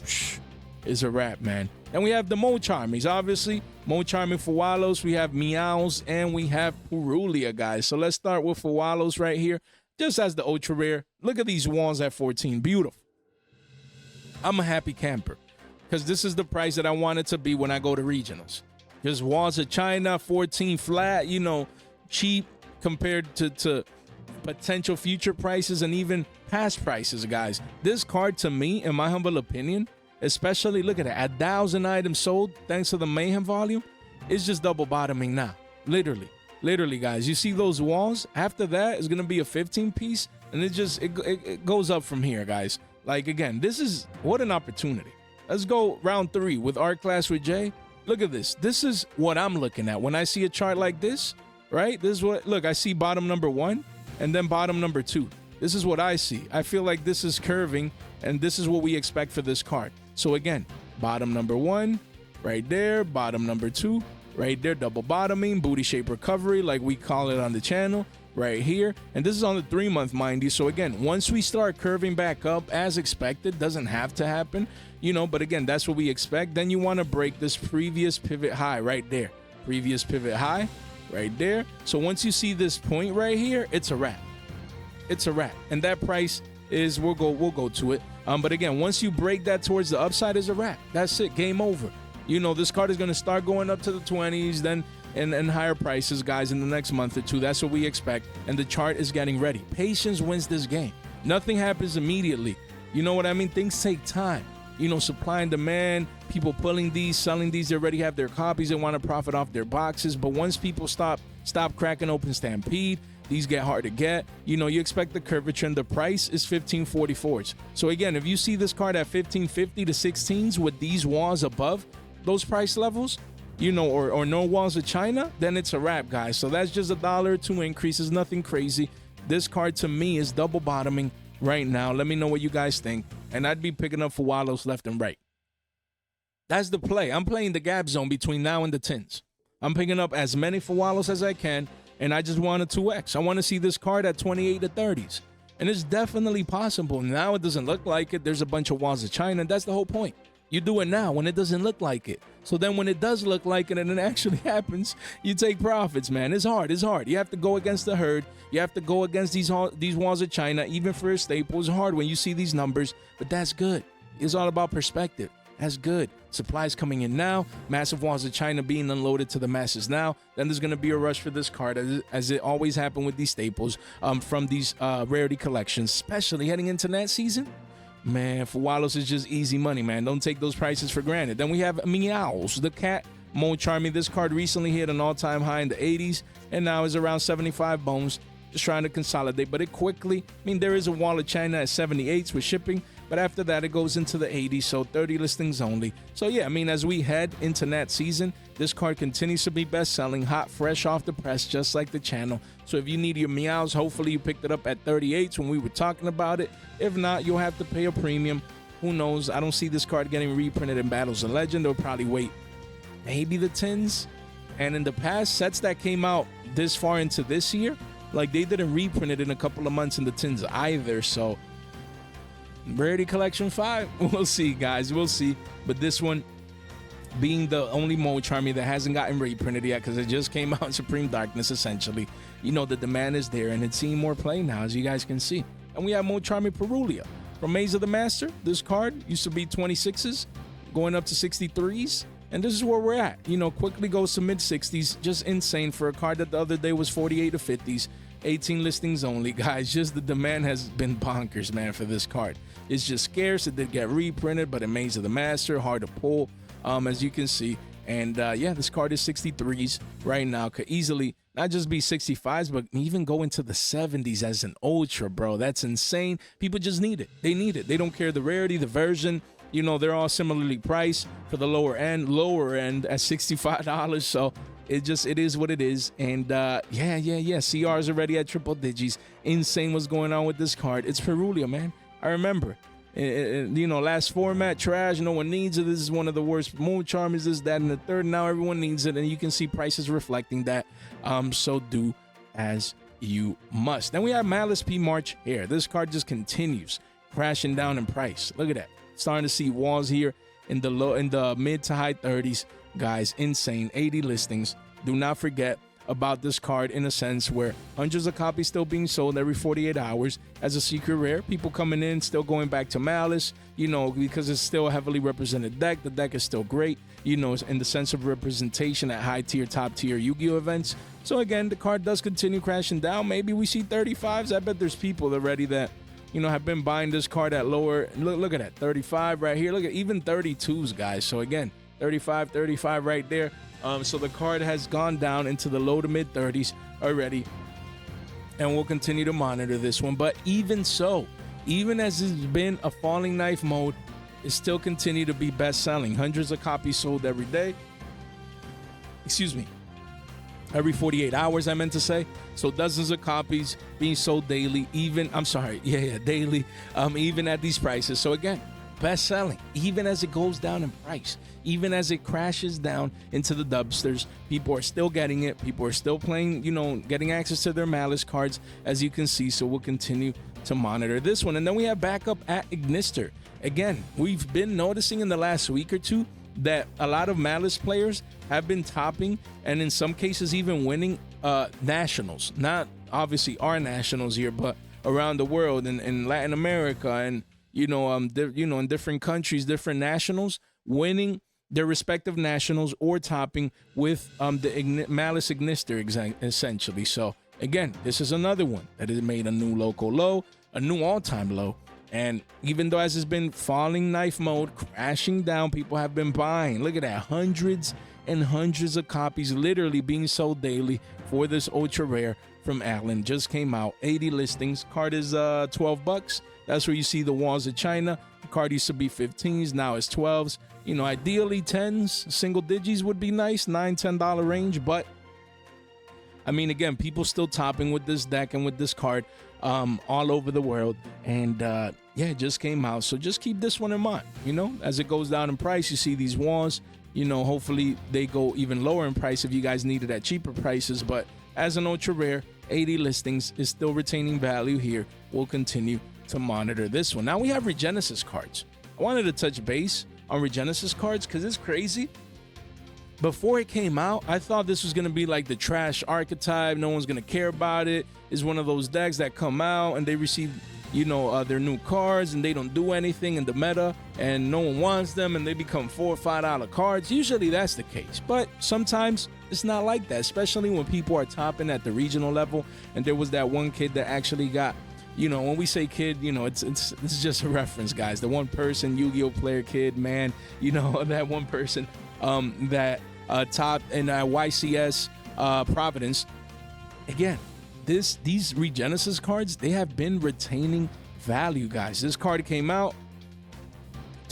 is a wrap, man. And we have the Mo Charmies, obviously. Mo Charming Fuwalos, we have Meows, and we have Purulia, guys. So let's start with Fuwalos right here, just as the ultra rare. Look at these walls at 14, beautiful. I'm a happy camper, because this is the price that I want it to be when I go to regionals. Just walls of China, 14 flat, cheap compared to potential future prices and even past prices, guys. This card, to me, in my humble opinion, especially, look at it, 1,000 items sold thanks to the Mayhem volume, it's just double bottoming now. Literally, guys. You see those walls? After that, it's going to be a 15 piece, and it goes up from here, guys. Like, again, this is, what an opportunity. Let's go round 3 with Art Class with Jay. Look at this. This is what I'm looking at when I see a chart like this, right? This is what, look, I see bottom number 1 and then bottom number 2. This is what I see. I feel like this is curving, and this is what we expect for this card. So again, bottom number 1 right there, bottom number 2 right there, double bottoming, booty shape recovery, like we call it on the channel right here. And this is on the 3-month, mind you. So again, once we start curving back up as expected, doesn't have to happen, but again, that's what we expect. Then you want to break this previous pivot high right there, previous pivot high right there. So once you see this point right here, it's a wrap. It's a wrap. And that price is, we'll go to it. But again, once you break that towards the upside, is a wrap. That's it. Game over. This card is going to start going up to the 20s, then and higher prices, guys, in the next month or 2. That's what we expect. And the chart is getting ready. Patience wins this game. Nothing happens immediately. You know what I mean? Things take time. Supply and demand, people pulling these, selling these, they already have their copies, they want to profit off their boxes. But once people stop cracking open Stampede, these get hard to get. You expect the curvature, and the price is 1544s. So again, if you see this card at 1550 to 16s with these walls above those price levels, or no walls of China, then it's a wrap, guys. So that's just $1 or 2 increases, nothing crazy. This card to me is double bottoming right now. Let me know what you guys think, and I'd be picking up Fuwalos left and right. That's the play. I'm playing the gap zone between now and the 10s. I'm picking up as many Fuwalos as I can, and I just want a 2x. I want to see this card at 28 to 30s. And it's definitely possible. Now it doesn't look like it. There's a bunch of walls of China. That's the whole point. You do it now when it doesn't look like it. So then when it does look like it and it actually happens, you take profits, man. It's hard. It's hard. You have to go against the herd. You have to go against these walls of China, even for a staple. It's hard when you see these numbers, but that's good. It's all about perspective. That's good. Supplies coming in now. Massive walls of China being unloaded to the masses now. Then there's going to be a rush for this card, as it always happened with these staples from these rarity collections, especially heading into that season. Man, Fuwalos is just easy money, man. Don't take those prices for granted. Then we have Meows, the cat. Mo Charming. This card recently hit an all-time high in the 80s and now is around 75 bones. Just trying to consolidate, but it quickly, there is a wall of China at 78s with shipping, but after that it goes into the 80s, so 30 listings only. So yeah, I mean, as we head into that season, this card continues to be best selling, hot, fresh off the press, just like the channel. So if you need your meows, hopefully you picked it up at 38s when we were talking about it. If not, you'll have to pay a premium. Who knows? I don't see this card getting reprinted in Battles of Legend. They'll probably wait maybe the 10s. And in the past, sets that came out this far into this year, like they didn't reprint it in a couple of months in the 10s either. So Rarity Collection 5, we'll see, guys, we'll see. But this one being the only Mo Charmy that hasn't gotten reprinted yet, because it just came out in Supreme Darkness, essentially. You know, the demand is there, and it's seeing more play now, as you guys can see. And we have Mo Charmy Perulia from Maze of the Master. This card used to be 26s, going up to 63s. And this is where we're at. You know, quickly goes to mid-60s. Just insane for a card that the other day was 48 to 50s. 18 listings only, guys. Just the demand has been bonkers, man, for this card. It's just scarce. It did get reprinted, but it Maze of the Master, hard to pull, as you can see. And yeah, this card is 63s right now. Could easily not just be 65s, but even go into the 70s as an ultra, bro. That's insane. People just need it. They need it. They don't care the rarity, the version. You know, they're all similarly priced for the lower end at $65. So it is what it is. And yeah. CR's already at triple digits. Insane what's going on with this card. It's Perulia, man. I remember. You know, last format, trash. No one needs it. This is one of the worst Moon Charmers. This, that, and the third. Now everyone needs it. And you can see prices reflecting that. So do as you must. Then we have Malice P. March here. This card just continues crashing down in price. Look at that. Starting to see walls here in the mid to high 30s, guys. Insane. 80 listings. Do not forget about this card in a sense where hundreds of copies still being sold every 48 hours as a secret rare. People coming in, still going back to Malice, you know, because it's still a heavily represented deck. The deck is still great, you know, in the sense of representation at high tier, top tier Yu-Gi-Oh events. So again, the card does continue crashing down. Maybe we see 35s. I bet there's people already that, you know, have been buying this card at lower. Look at that, 35 right here. Look at even 32s, guys. So again, 35 right there. So the card has gone down into the low to mid 30s already, and we'll continue to monitor this one. But even so, even as it's been a falling knife mode, it still continue to be best selling. Hundreds of copies sold every day. Excuse me. Every 48 hours, I meant to say. So dozens of copies being sold daily, daily, even at these prices. So again, best selling, even as it goes down in price, even as it crashes down into the dubsters, people are still getting it. People are still playing, you know, getting access to their Malice cards, as you can see. So we'll continue to monitor this one. And then we have backup at Ignister. Again, we've been noticing in the last week or two that a lot of Malice players have been topping and in some cases even winning nationals. Not obviously our nationals here, but around the world in Latin America and in different countries, different nationals, winning their respective nationals or topping with the Malice Ignister essentially. So again, this is another one that has made a new local low, a new all-time low. And even though as it's been falling knife mode, crashing down, people have been buying. Look at that, hundreds and hundreds of copies literally being sold daily for this ultra rare from Allen. Just came out, 80 listings. Card is $12. That's where you see the walls of China. The card used to be 15s, now it's 12s. You know, ideally 10s, single digits would be nice, $9-10 range. But I mean, again, people still topping with this deck and with this card all over the world. And yeah, it just came out. So just keep this one in mind. You know, as it goes down in price, you see these walls. You know, hopefully they go even lower in price if you guys need it at cheaper prices. But as an ultra rare, 80 listings is still retaining value here. We'll continue to monitor this one. Now we have Regenesis cards. I wanted to touch base on Regenesis cards because it's crazy. Before it came out, I thought this was going to be like the trash archetype. No one's going to care about it. It's one of those decks that come out and they receive, you know, their new cards and they don't do anything in the meta and no one wants them and they become $4 or $5 cards. Usually that's the case, but sometimes it's not like that, especially when people are topping at the regional level. And there was that one kid that actually got, you know, when we say kid, you know, it's just a reference, guys. The one person Yu-Gi-Oh player kid, man, you know, that one person that top in YCS Providence. Again, these Regenesis cards, they have been retaining value, guys. This card came out,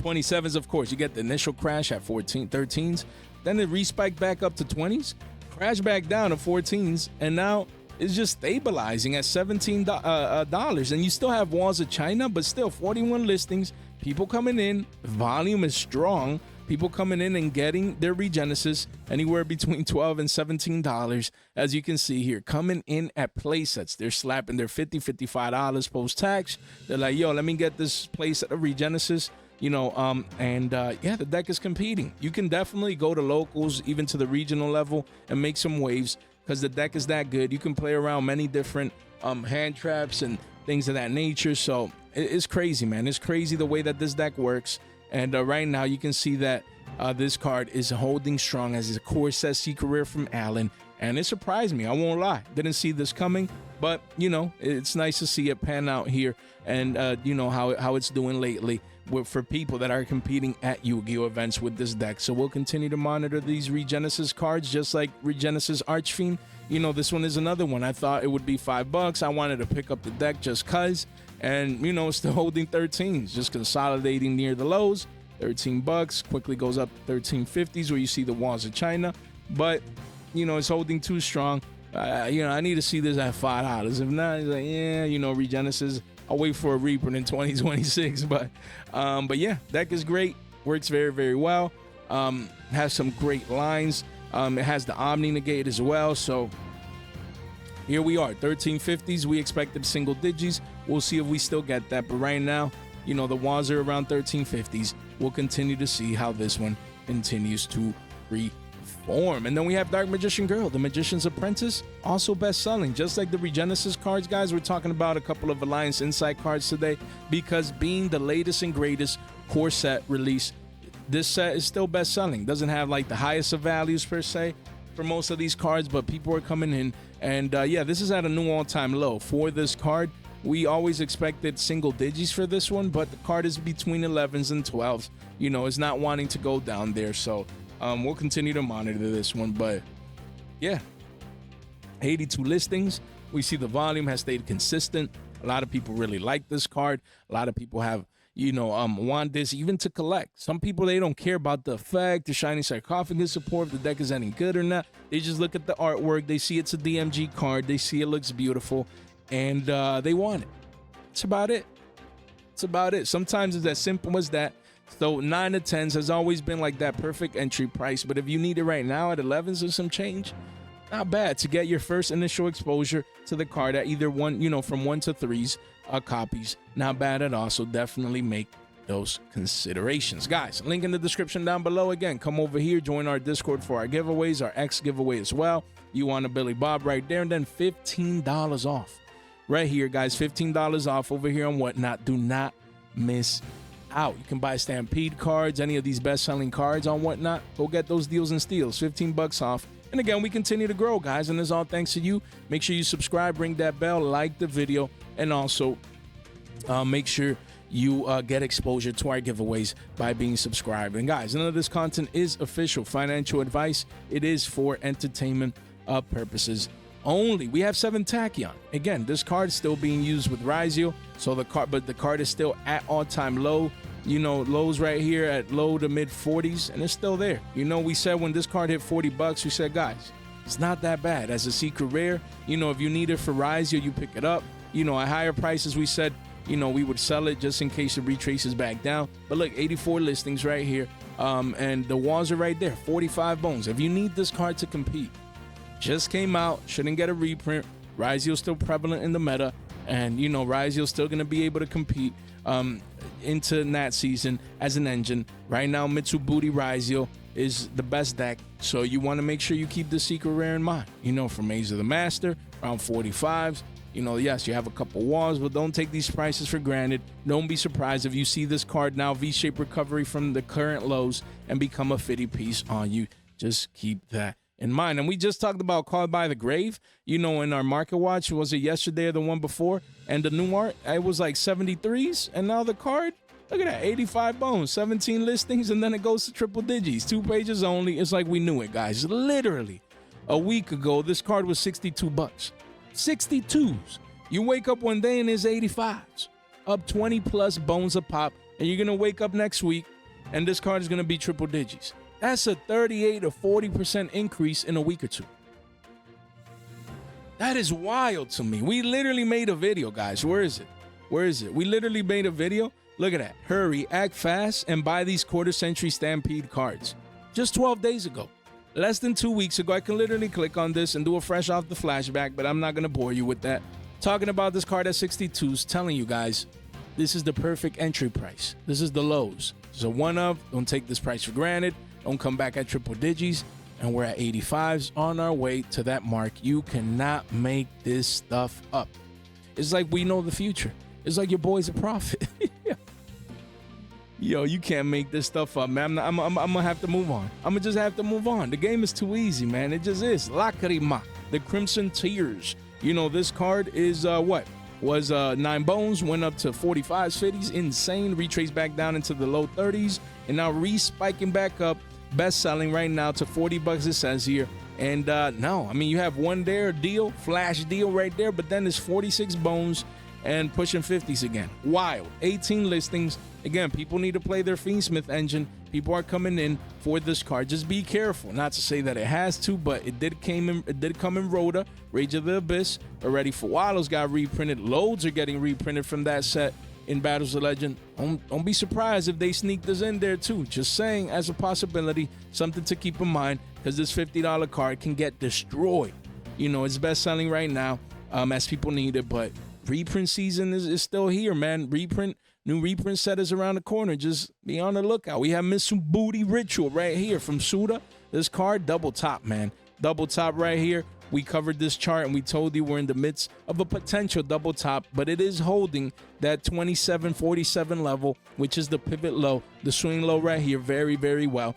27s, of course, you get the initial crash at 13s. Then it respiked back up to 20s, crashed back down to 14s, and now it's just stabilizing at $17. And you still have Walls of China, but still 41 listings. People coming in, volume is strong. People coming in and getting their Regenesis anywhere between $12 and $17, as you can see here, coming in at playsets. They're slapping their $50, $55 post-tax. They're like, yo, let me get this playset of Regenesis, yeah, the deck is competing. You can definitely go to locals, even to the regional level, and make some waves because the deck is that good. You can play around many different hand traps and things of that nature. So it's crazy, man. It's crazy the way that this deck works. And right now you can see that this card is holding strong as a core set secret rare from Allen. And it surprised me. I won't lie. Didn't see this coming. But, it's nice to see it pan out here. And, how it's doing lately for people that are competing at Yu-Gi-Oh! Events with this deck. So we'll continue to monitor these Regenesis cards, just like Regenesis Archfiend. This one is another one. I thought it would be $5. I wanted to pick up the deck just because. And, still holding 13s, just consolidating near the lows. $13 quickly goes up 13.50s where you see the Walls of China. But, it's holding too strong. I need to see this at $5. If not, it's like, Regenesis. I'll wait for a reprint in 2026. But yeah, deck is great. Works very, very well. Has some great lines. It has the Omni Negate as well. So here we are, 1350s. We expected single digits. We'll see if we still get that. But right now, the walls are around 1350s. We'll continue to see how this one continues to reform. And then we have Dark Magician Girl, the Magician's Apprentice, also best-selling. Just like the Regenesis cards, guys, we're talking about a couple of Alliance Insight cards today because being the latest and greatest core set release, this set is still best-selling. Doesn't have, like, the highest of values, per se, for most of these cards, but people are coming in. And, yeah, this is at a new all-time low for this card. We always expected single digits for this one, but the card is between 11s and 12s. It's not wanting to go down there. So we'll continue to monitor this one. But yeah, 82 listings. We see the volume has stayed consistent. A lot of people really like this card. A lot of people have, want this even to collect. Some people, they don't care about the effect, the shiny sarcophagus support, if the deck is any good or not. They just look at the artwork. They see it's a DMG card. They see it looks beautiful. And they want it. That's about it. It's about it. Sometimes it's as simple as that. So 9 to 10s has always been like that perfect entry price. But if you need it right now at 11s or some change, not bad to get your first initial exposure to the card at either one, from 1 to 3s copies. Not bad at all. So definitely make those considerations. Guys, link in the description down below. Again, come over here, join our Discord for our giveaways, our X giveaway as well. You want a Billy Bob right there, and then $15 off. Right here, guys, $15 off over here on Whatnot. Do not miss out. You can buy Stampede cards, any of these best-selling cards on Whatnot. Go get those deals and steals, $15 off. And again, we continue to grow, guys, and it's all thanks to you. Make sure you subscribe, ring that bell, like the video, and also make sure you get exposure to our giveaways by being subscribed. And guys, none of this content is official financial advice. It is for entertainment purposes only. We have 7 Tachyon. Again, this card is still being used with Yugioh, so the card is still at all-time low. Lows right here at low to mid 40s, and it's still there. We said when this card hit $40, we said, guys, it's not that bad as a secret rare. If you need it for Yugioh, you pick it up. At higher prices, we said, we would sell it just in case it retraces back down. But look, 84 listings right here, and the walls are right there, 45 bones. If you need this card to compete, just came out, shouldn't get a reprint. Yugioh still prevalent in the meta, and Yugioh still going to be able to compete into that season as an engine. Right now, Mitsubuti Yugioh is the best deck, so you want to make sure you keep the secret rare in mind. From Maze of the Master, around 45s. Yes, you have a couple walls, but don't take these prices for granted. Don't be surprised if you see this card now V-shape recovery from the current lows and become a 50 piece on you. Just keep that in mind. And we just talked about Called by the Grave, in our market watch. Was it yesterday or the one before? And the new art, it was like 73s. And now the card, look at that, 85 bones, 17 listings, and then it goes to triple digits. 2 pages only. It's like we knew it, guys. Literally a week ago, this card was $62. 62s. You wake up one day and it's 85s. Up 20 plus bones a pop. And you're going to wake up next week and this card is going to be triple digits. That's a 38 or 40% increase in a week or two. That is wild to me. We literally made a video, guys. Where is it? Where is it? We literally made a video. Look at that. Hurry, act fast, and buy these quarter-century Stampede cards. Just 12 days ago. Less than 2 weeks ago, I can literally click on this and do a fresh off the flashback, but I'm not going to bore you with that. Talking about this card at 62s, telling you guys, this is the perfect entry price. This is the lows. So one of, don't take this price for granted. Don't come back at triple digits. And we're at 85s on our way to that mark. You cannot make this stuff up. It's like we know the future. It's like your boy's a prophet. Yo, you can't make this stuff up, man. I'm gonna have to move on. I'm gonna just have to move on. The game is too easy, man. It just is. Lacrima, the Crimson Tears. You know, this card is what? Was 9 bones, went up to 45s, 50s, insane. Retraced back down into the low 30s, and now re-spiking back up. Best selling right now to $40, it says here. And no, I mean, you have one there, deal, flash deal right there, but then it's 46 bones and pushing 50s again. Wild. 18 listings. Again, people need to play their Fiendsmith engine. People are coming in for this card. Just be careful. Not to say that it has to, but it did come in Rhoda, Rage of the Abyss. Already for Wallows got reprinted. Loads are getting reprinted from that set in Battles of Legend. Don't be surprised if they sneak this in there too. Just saying, as a possibility, something to keep in mind, because this $50 card can get destroyed. You know, it's best selling right now as people need it, but reprint season is still here, man. New reprint set is around the corner. Just be on the lookout. We have Mitsubuti Ritual right here from Suda. This card, double top, man. Double top right here. We covered this chart and we told you we're in the midst of a potential double top, but it is holding that 2747 level, which is the pivot low, the swing low right here, very, very well.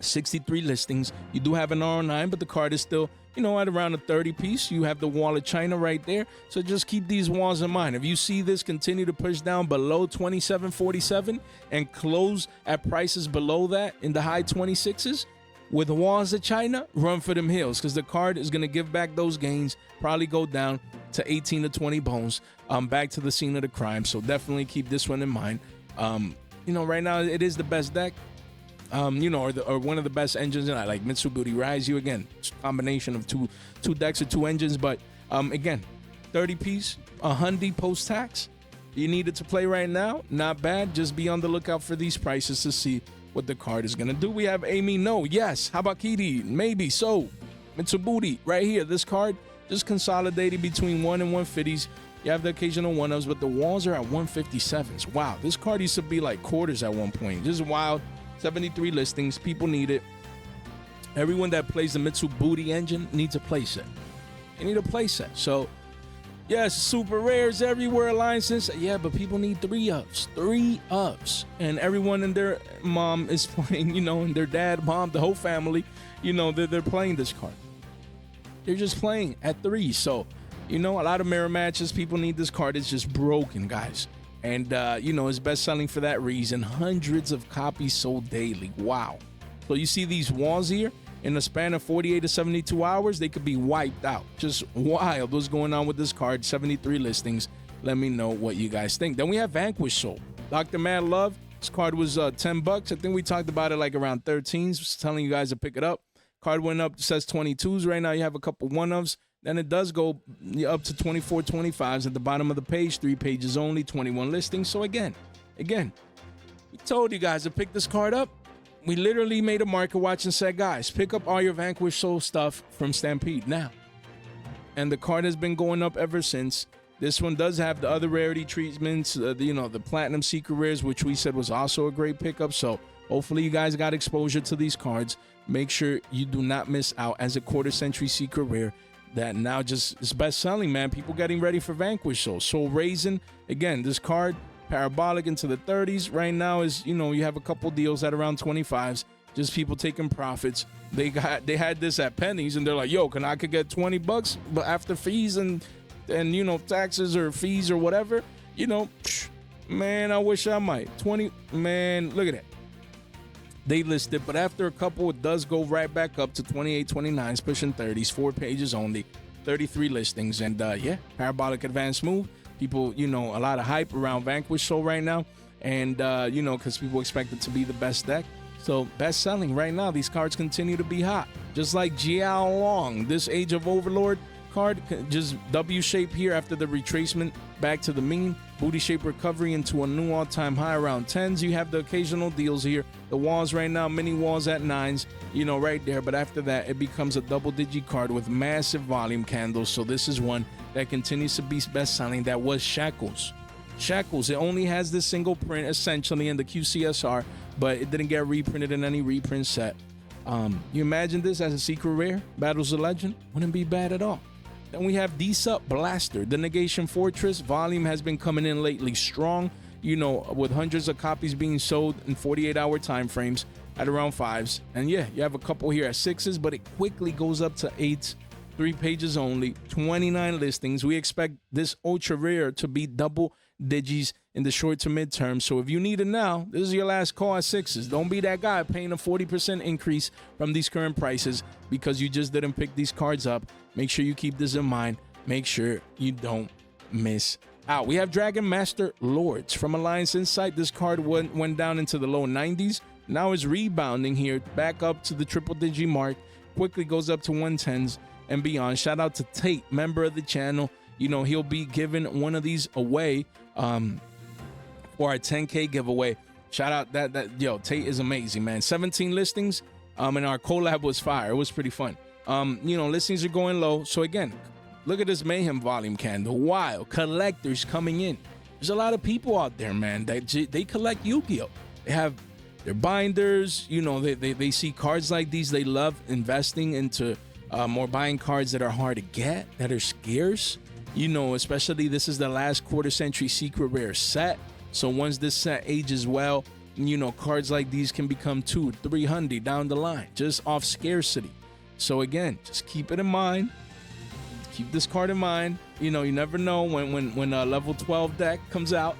63 listings. You do have an R09, but the card is still, you know, at around a 30 piece. You have the wall of China right there. So just keep these walls in mind. If you see this continue to push down below 2747 and close at prices below that in the high 26s, with the walls of China, run for them hills, because the card is going to give back those gains, probably go down to 18 to 20 bones, back to the scene of the crime. So definitely keep this one in mind. You know, right now it is the best deck, you know, or one of the best engines. And I like Mitsubuti Rise You again. It's a combination of two decks or two engines, but again, 30 piece, a Hyundai post tax. You need it to play right now. Not bad. Just be on the lookout for these prices to see what the card is going to do. We have Amy, no, yes. Habakiri, maybe, so. Mitsubuti, right here. This card just consolidated between 1 and 150s. You have the occasional one-ups, but the walls are at 157s. Wow, this card used to be like quarters at one point. Just wild. 73 listings. People need it. Everyone that plays the Mitsubuti engine needs a playset. They need a playset. So, yes, super rares everywhere, alliances. Yeah, but people need 3-ups. 3-ups. And everyone and their mom is playing, you know, and their dad, mom, the whole family, you know, they're playing this card. They're just playing at 3. So, you know, a lot of mirror matches. People need this card. It's just broken, guys. And, you know, it's best selling for that reason. Hundreds of copies sold daily. Wow. So you see these walls here? In a span of 48 to 72 hours, they could be wiped out. Just wild what's going on with this card. 73 listings. Let me know what you guys think. Then we have Vanquish Soul. Dr. Mad Love. This card was $10. I think we talked about it like around 13s. Just telling you guys to pick it up. Card went up, says 22s. Right now you have a couple one-ofs. Then it does go up to 24, 25s at the bottom of the page. 3 pages only, 21 listings. So again, we told you guys to pick this card up. We literally made a market watch and said, guys, pick up all your Vanquish Soul stuff from Stampede now. And the card has been going up ever since. This one does have the other rarity treatments, you know, the Platinum Secret Rares, which we said was also a great pickup. So hopefully you guys got exposure to these cards. Make sure you do not miss out as a quarter-century Secret Rare that now just is best selling, man. People getting ready for Vanquish Soul. Soul Raisin, again, this card, parabolic into the 30s. Right now is, you know, you have a couple deals at around 25s. Just people taking profits. They had this at pennies, and they're like, yo, I could get $20, but after fees and you know, taxes or fees or whatever, you know, man, I wish I might. 20, man, look at that. They listed, but after a couple, it does go right back up to 28, 29s, pushing 30s, 4 pages only, 33 listings. And yeah, parabolic advanced move. People, you know, a lot of hype around Vanquish Soul right now. and you know, because people expect it to be the best deck. So best selling right now. These cards continue to be hot, just like Jiao Long. This Age of Overlord card, just W shape here after the retracement back to the mean. Booty shape recovery into a new all-time high around 10s. You have the occasional deals here. The walls right now, mini walls at 9s, you know, right there. But after that, it becomes a double-digit card with massive volume candles. So this is one that continues to be best-selling. That was Shackles. Shackles, it only has this single print essentially in the QCSR, but it didn't get reprinted in any reprint set. You imagine this as a secret rare? Battles of Legend? Wouldn't be bad at all. Then we have D-Sup Blaster. The Negation Fortress volume has been coming in lately strong, you know, with hundreds of copies being sold in 48-hour time frames at around 5s. And yeah, you have a couple here at 6s, but it quickly goes up to 8s. 3 pages only, 29 listings. We expect this ultra rare to be double digits in the short to mid-term. So if you need it now, this is your last call at 6s. Don't be that guy paying a 40% increase from these current prices because you just didn't pick these cards up. Make sure you keep this in mind. Make sure you don't miss out. We have Dragon Master Lords from Alliance Insight. This card went down into the low 90s. Now it's rebounding here, back up to the triple digit mark. Quickly goes up to 110s and beyond. Shout out to Tate, member of the channel. You know, he'll be giving one of these away for our 10K giveaway. Shout out yo, Tate is amazing, man. 17 listings, and our collab was fire. It was pretty fun. You know, listings are going low. So again, look at this Mayhem volume candle. Wow, collectors coming in. There's a lot of people out there, man, that they collect Yu-Gi-Oh. They have their binders, you know, they see cards like these. They love investing into or buying cards that are hard to get, that are scarce. You know, especially this is the last quarter century secret rare set. So once this set ages well, you know, cards like these can become 200-300 down the line, just off scarcity. So again, just keep it in mind. Keep this card in mind. You know, you never know when a level 12 deck comes out.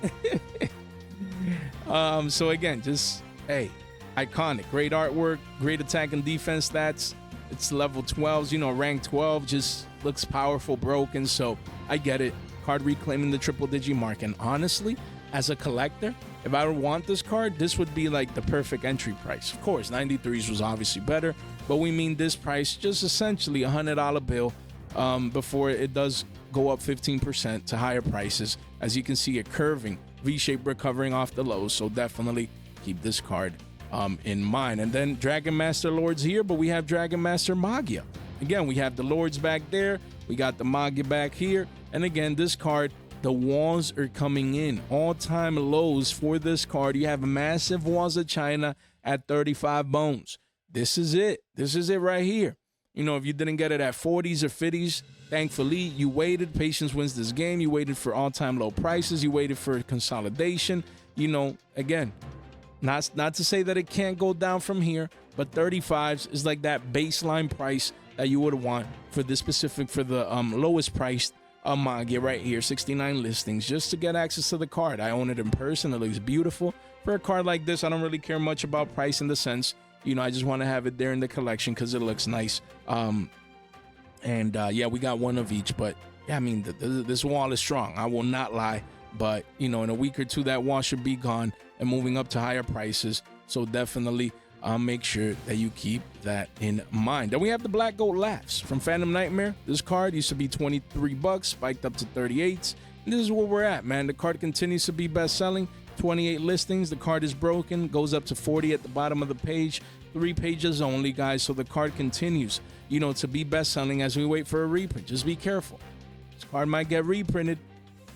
So again, just, hey, iconic, great artwork, great attack and defense stats. It's level 12s, you know, rank 12 just looks powerful, broken. So I get it. Card reclaiming the triple digit mark. And honestly, as a collector, if I would want this card, this would be like the perfect entry price. Of course, 93s was obviously better, but we mean this price, just essentially a $100 bill before it does go up 15% to higher prices. As you can see, it curving, V-shape recovering off the lows. So definitely keep this card in mind. And then Dragon Master Lords here, but we have Dragon Master Magia. Again, we have the Lords back there. We got the Magia back here. And again, this card, the walls are coming in. All-time lows for this card. You have massive walls of China at 35 bones. This is it. This is it right here. You know, if you didn't get it at 40s or 50s, thankfully, you waited. Patience wins this game. You waited for all-time low prices. You waited for consolidation. You know, again, not to say that it can't go down from here, but 35s is like that baseline price that you would want for this specific, for the lowest priced Magia right here, 69 listings, just to get access to the card. I own it in person. It looks beautiful. For a card like this, I don't really care much about price in the sense, you know, I just want to have it there in the collection because it looks nice. Yeah, we got one of each, but yeah, I mean, this wall is strong. I will not lie, but you know, in a week or two, that wall should be gone and moving up to higher prices. So definitely make sure that you keep that in mind. Then we have the Black Goat Laughs from Phantom Nightmare. This card used to be $23, spiked up to 38. And this is where we're at, man. The card continues to be best selling. 28 listings. The card is broken, goes up to 40 at the bottom of the page. 3 pages only, guys. So the card continues, you know, to be best selling as we wait for a reprint. Just be careful. This card might get reprinted.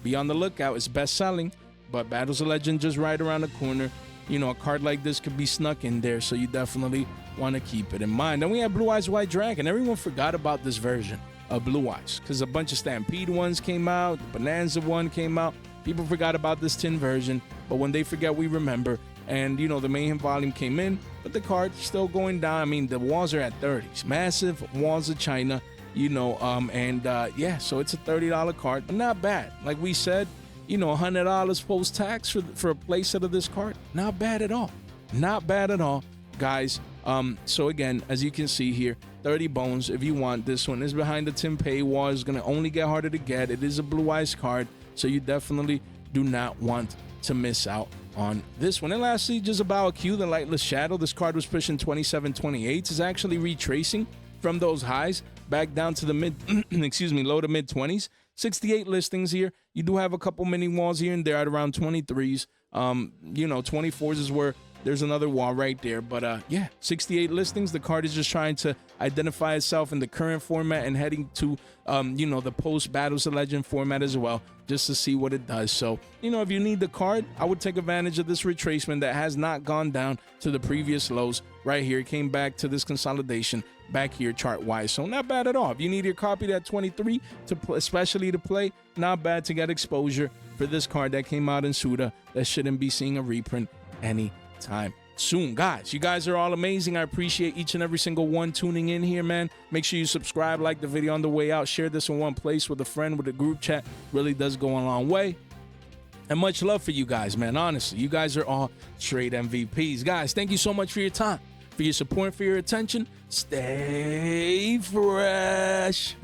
Be on the lookout. It's best selling, but Battles of Legend just right around the corner. You know, a card like this could be snuck in there, so you definitely want to keep it in mind. Then we have Blue Eyes White Dragon. Everyone forgot about this version of Blue Eyes because a bunch of Stampede ones came out, the Bonanza one came out. People forgot about this tin version, but when they forget, we remember. And, you know, the Mayhem volume came in, but the card's still going down. I mean, the walls are at 30s. Massive walls of China, you know, yeah, so it's a $30 card, but not bad. Like we said, you know, $100 post-tax for a playset of this card. Not bad at all. Not bad at all, guys. So again, as you can see here, 30 bones if you want. This one is behind the tin paywall. It's going to only get harder to get. It is a Blue Eyes card, so you definitely do not want to miss out on this one. And lastly, Jezebel Q, the Lightless Shadow. This card was pushing 27-28. Is actually retracing from those highs back down to the mid, low to mid 20s. 68 listings here. You do have a couple mini walls here and there at around 23s. 24s is where there's another wall right there. But yeah, 68 listings. The card is just trying to identify itself in the current format and heading to, the post Battles of Legend format as well, just to see what it does. So, if you need the card, I would take advantage of this retracement that has not gone down to the previous lows right here. It came back to this consolidation back here chart wise. So not bad at all. If you need your copy at 23 to play, especially to play, not bad to get exposure for this card that came out in Suda that shouldn't be seeing a reprint anytime soon. Guys, you guys are all amazing. I appreciate each and every single one tuning in here, man. Make sure you subscribe, like the video on the way out, share this in one place with a friend, with a group chat. Really does go a long way. And much love for you guys, man. Honestly, you guys are all straight MVPs. Guys, thank you so much for your time, for your support, for your attention. Stay fresh.